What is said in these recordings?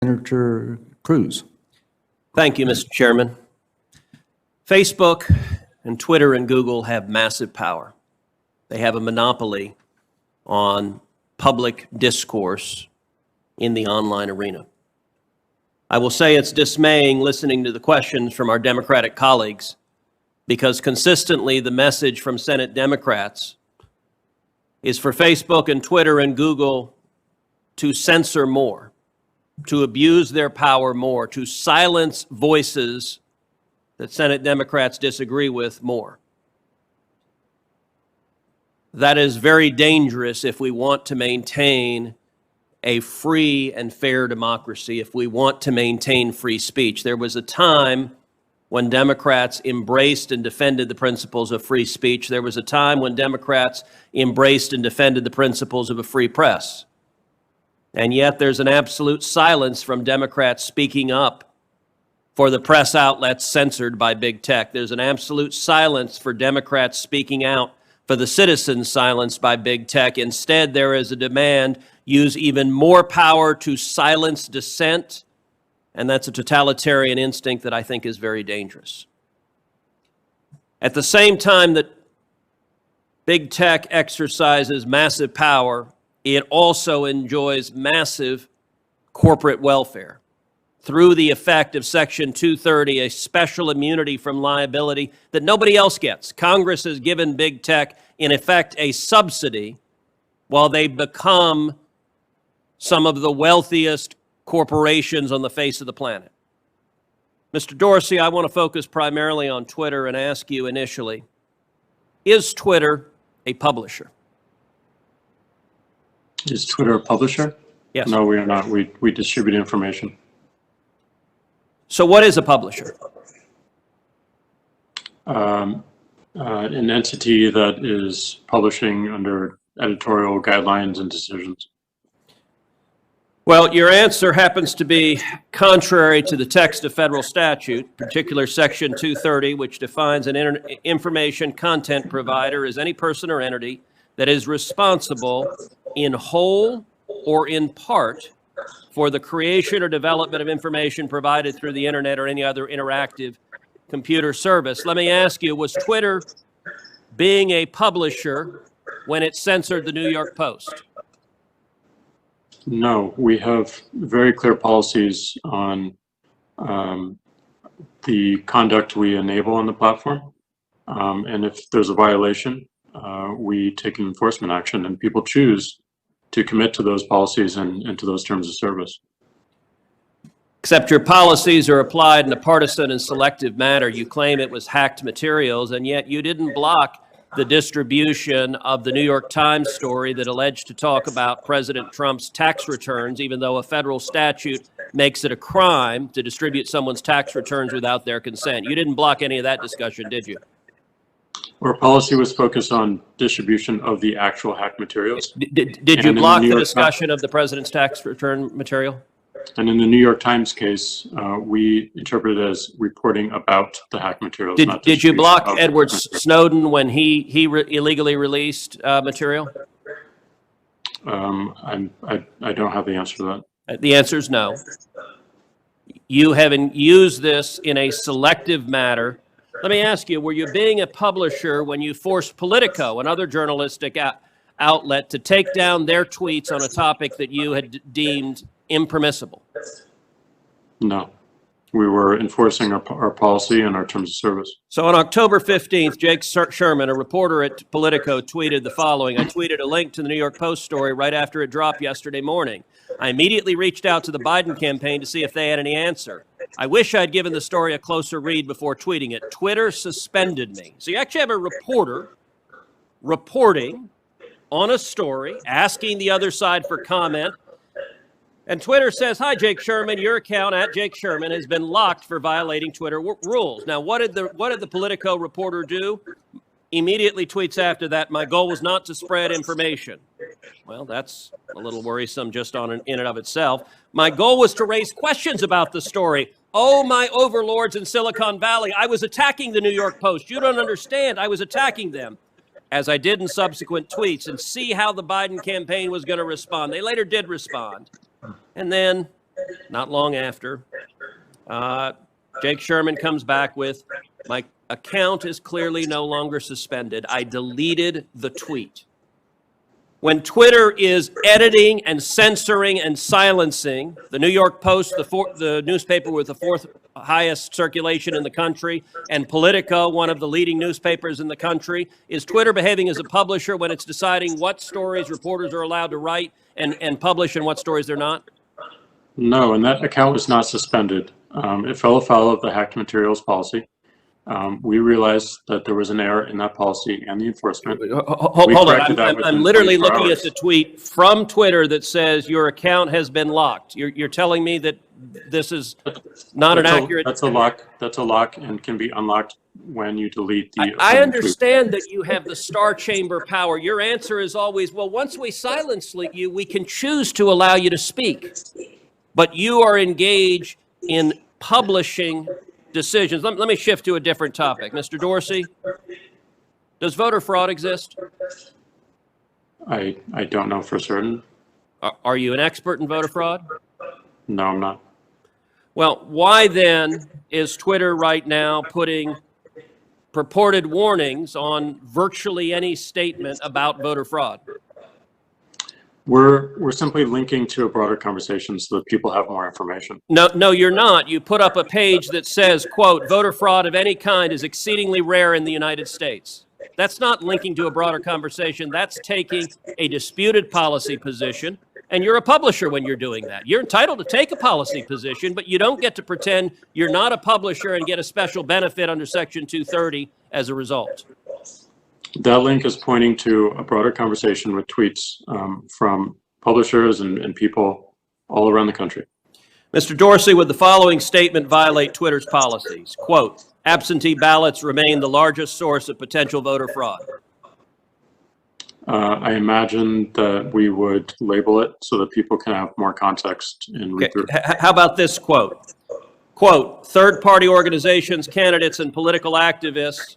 Senator Cruz. Thank you, Mr. Chairman. Facebook and Twitter and Google have massive power. They have a monopoly on public discourse in the online arena. I will say it's dismaying listening to the questions from our Democratic colleagues, because consistently the message from Senate Democrats is for Facebook and Twitter and Google to censor more, to abuse their power more, to silence voices that Senate Democrats disagree with more. That is very dangerous if we want to maintain a free and fair democracy, if we want to maintain free speech. There was a time when Democrats embraced and defended the principles of free speech. There was a time when Democrats embraced and defended the principles of a free press. And yet there's an absolute silence from Democrats speaking up for the press outlets censored by big tech. There's an absolute silence for Democrats speaking out for the citizens silenced by big tech. Instead, there is a demand: use even more power to silence dissent. And that's a totalitarian instinct that I think is very dangerous. At the same time that big tech exercises massive power, it also enjoys massive corporate welfare through the effect of Section 230, a special immunity from liability that nobody else gets. Congress has given big tech, in effect, a subsidy while they become some of the wealthiest corporations on the face of the planet. Mr. Dorsey, I want to focus primarily on Twitter and ask you initially, is Twitter a publisher? Is Twitter a publisher? Yes. No, we are not. We distribute information. So what is a publisher? An entity that is publishing under editorial guidelines and decisions. Well, your answer happens to be contrary to the text of federal statute, particular Section 230, which defines an information content provider as any person or entity that is responsible in whole or in part for the creation or development of information provided through the internet or any other interactive computer service. Let me ask you, was Twitter being a publisher when it censored the New York Post? No, we have very clear policies on the conduct we enable on the platform. And if there's a violation, we take an enforcement action, and people choose to commit to those policies and to those terms of service. Except your policies are applied in a partisan and selective manner. You claim it was hacked materials, and yet you didn't block the distribution of the New York Times story that alleged to talk about President Trump's tax returns, even though a federal statute makes it a crime to distribute someone's tax returns without their consent. You didn't block any of that discussion, did you? Our policy was focused on distribution of the actual hacked materials. Did you block the discussion of the president's tax return material? And in the New York Times case, we interpret it as reporting about the hacked materials. Did you block Edward Snowden when he illegally released material? I don't have the answer to that. The answer is no. You haven't used this in a selective manner. Let me ask you, were you being a publisher when you forced Politico, another journalistic outlet, to take down their tweets on a topic that you had deemed impermissible? No, we were enforcing our policy and our terms of service. So on October 15th, Jake Sherman, a reporter at Politico, tweeted the following. I tweeted a link to the New York Post story right after it dropped yesterday morning. I immediately reached out to the Biden campaign to see if they had any answer. I wish I'd given the story a closer read before tweeting it. Twitter suspended me. So you actually have a reporter reporting on a story, asking the other side for comment. And Twitter says, hi, Jake Sherman, your account at Jake Sherman has been locked for violating Twitter rules. Now, what did the Politico reporter do? Immediately tweets after that, my goal was not to spread information. Well, that's a little worrisome just in and of itself. My goal was to raise questions about the story. Oh, my overlords in Silicon Valley, I was attacking the New York Post. You don't understand. I was attacking them, as I did in subsequent tweets, and see how the Biden campaign was going to respond. They later did respond. And then, not long after, Jake Sherman comes back with, my account is clearly no longer suspended. I deleted the tweet. When Twitter is editing and censoring and silencing, the New York Post, the newspaper with the fourth highest circulation in the country, and Politico, one of the leading newspapers in the country, is Twitter behaving as a publisher when it's deciding what stories reporters are allowed to write and publish and what stories they're not? No, and that account was not suspended. It fell afoul of the hacked materials policy. We realized that there was an error in that policy and the enforcement. Hold on, I'm literally looking at the tweet from Twitter that says your account has been locked. You're telling me that this is not an accurate... That's a lock and can be unlocked when you delete the... I understand that you have the star chamber power. Your answer is always, well, once we silence you, we can choose to allow you to speak. But you are engaged in publishing decisions. Let me shift to a different topic. Mr. Dorsey, does voter fraud exist? I don't know for certain. Are you an expert in voter fraud? No, I'm not. Well, why then is Twitter right now putting purported warnings on virtually any statement about voter fraud? We're simply linking to a broader conversation so that people have more information. No, you're not. You put up a page that says, quote, voter fraud of any kind is exceedingly rare in the United States. That's not linking to a broader conversation. That's taking a disputed policy position, and you're a publisher when you're doing that. You're entitled to take a policy position, but you don't get to pretend you're not a publisher and get a special benefit under Section 230 as a result. That link is pointing to a broader conversation with tweets from publishers and people all around the country. Mr. Dorsey, would the following statement violate Twitter's policies? Quote, absentee ballots remain the largest source of potential voter fraud. I imagine that we would label it so that people can have more context in read through. How about this quote? Quote, third-party organizations, candidates, and political activists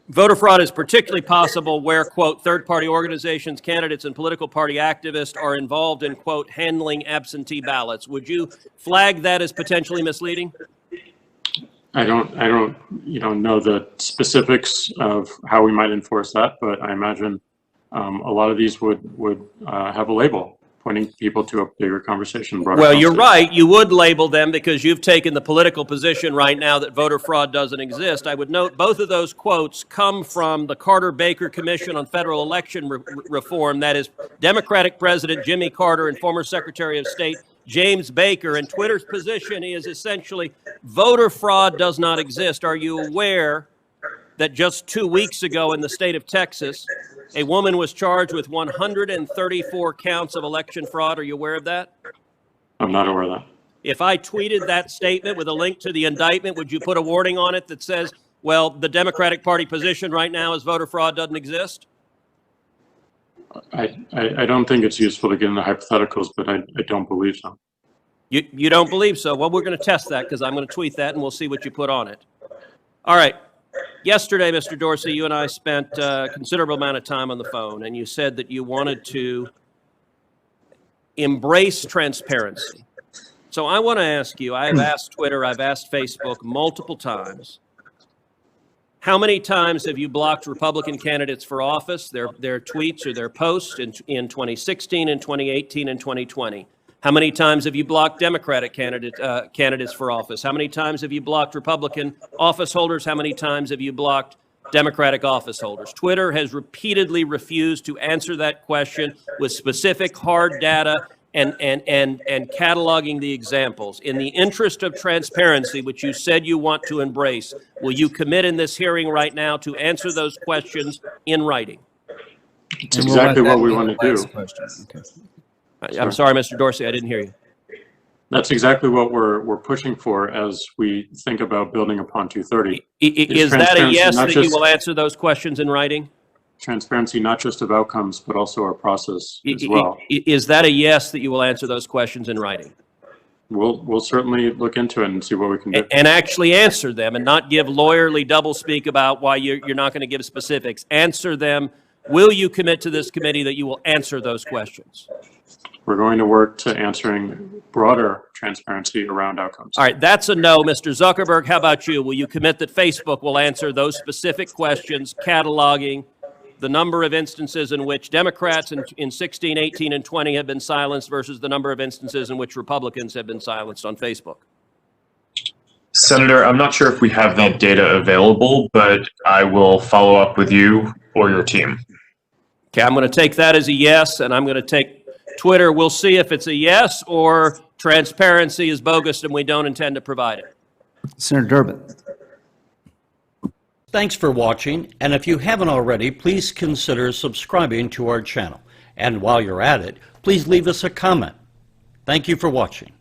voter fraud is particularly possible where, quote, third-party organizations, candidates, and political party activists are involved in, quote, handling absentee ballots. Would you flag that as potentially misleading? I don't know the specifics of how we might enforce that, but I imagine a lot of these would have a label pointing people to a bigger conversation. Well, you're right. You would label them because you've taken the political position right now that voter fraud doesn't exist. I would note both of those quotes come from the Carter-Baker Commission on Federal Election Reform. That is Democratic President Jimmy Carter and former Secretary of State James Baker. And Twitter's position is essentially voter fraud does not exist. Are you aware that just 2 weeks ago in the state of Texas, a woman was charged with 134 counts of election fraud? Are you aware of that? I'm not aware of that. If I tweeted that statement with a link to the indictment, would you put a warning on it that says, well, the Democratic Party position right now is voter fraud doesn't exist? I don't think it's useful to get into hypotheticals, but I don't believe so. You don't believe so? Well, we're going to test that because I'm going to tweet that and we'll see what you put on it. All right. Yesterday, Mr. Dorsey, you and I spent a considerable amount of time on the phone, and you said that you wanted to embrace transparency. So I want to ask you, I have asked Twitter, I've asked Facebook multiple times, how many times have you blocked Republican candidates for office, their tweets or their posts in 2016 and 2018 and 2020? How many times have you blocked Democratic candidates for office? How many times have you blocked Republican office holders? How many times have you blocked Democratic office holders? Twitter has repeatedly refused to answer that question with specific hard data and cataloging the examples. In the interest of transparency, which you said you want to embrace, will you commit in this hearing right now to answer those questions in writing? It's exactly what we want to do. Okay. I'm sorry, Mr. Dorsey, I didn't hear you. That's exactly what we're pushing for as we think about building upon 230. Is that a yes that you will answer those questions in writing? Transparency, not just of outcomes, but also our process as well. Is that a yes that you will answer those questions in writing? We'll certainly look into it and see what we can do. And actually answer them and not give lawyerly doublespeak about why you're not going to give specifics. Answer them. Will you commit to this committee that you will answer those questions? We're going to work to answering broader transparency around outcomes. All right, that's a no. Mr. Zuckerberg, how about you? Will you commit that Facebook will answer those specific questions, cataloging the number of instances in which Democrats in 16, 18, and 20 have been silenced versus the number of instances in which Republicans have been silenced on Facebook? Senator, I'm not sure if we have that data available, but I will follow up with you or your team. Okay, I'm going to take that as a yes, and I'm going to take Twitter. We'll see if it's a yes or transparency is bogus and we don't intend to provide it. Senator Durbin. Thanks for watching, and if you haven't already, please consider subscribing to our channel. And while you're at it, please leave us a comment. Thank you for watching.